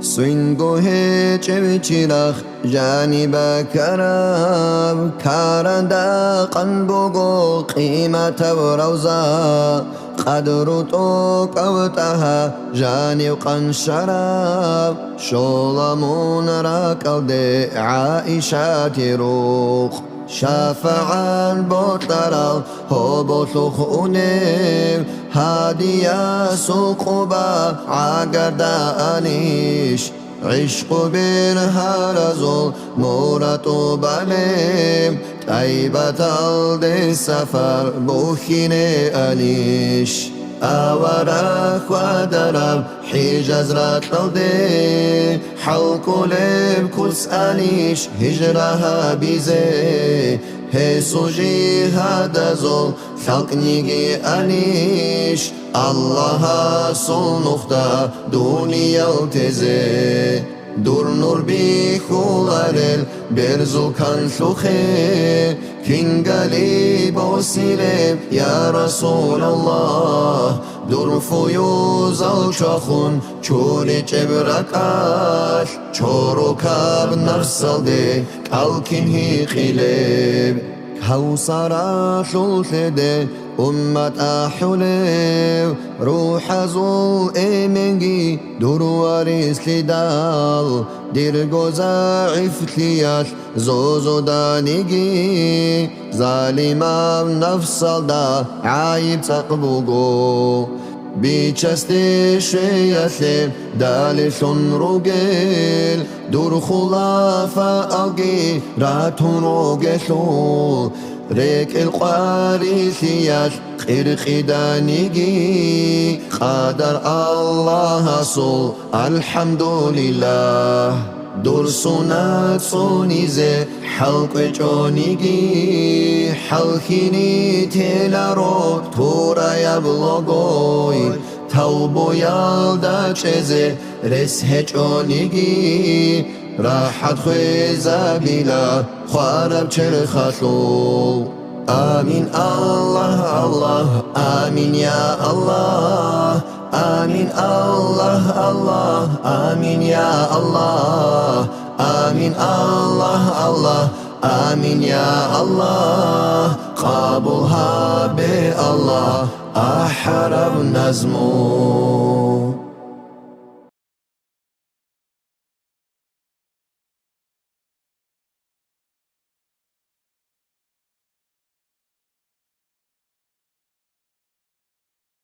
سوينغو هيچوچيراخ جانب كراب كارندا قنبوغو قيمة وروزا قدر طوق أوتها جاني وقنشراب شولمون راكل دي عائشة روخ شافعا بوترال هو بوتلوخ أونيم هاديا سوقبا عقدا أنيش عشق بينها رزول مورتو باليم طيبة الدي سفر بوخيني أنيش أوراك ودرب حجاز راتلدي حلقو لب كس أنيش هجرها بيزي هيسو جهاد زول خلق نيجي أنيش الله صل نختا دنيا التزي دور نور بيخولارل برزو كان شوخي كين قليب وسيلب يا رسول الله دور فيوز الشخون چوري چبركاش چورو كاب نرسل دي كالكين هي خيلب كوسرا شلخده أمة أحولي روح زول إيمنجي دور واريس لدال دير جوزا عفتياش زوزو دانيجي ظالما نفس دا عايب تقبوغو بيچسته شياته دالشون روگل دور خلافة أجي راتون روگشو ريك القاريسياش خير خدانيجي قادر الله صل الحمد لله دور سنات سونيزي حلق جونيجي حلقيني تلارو تورا يبلغوي توبو يالدا چزي رسه جونيجي راحت خويزا بلا خوارب چرخاتو آمين الله الله آمين يا الله آمين الله الله آمين يا الله آمين الله الله آمين يا الله قابلها بالله أحرب نزمو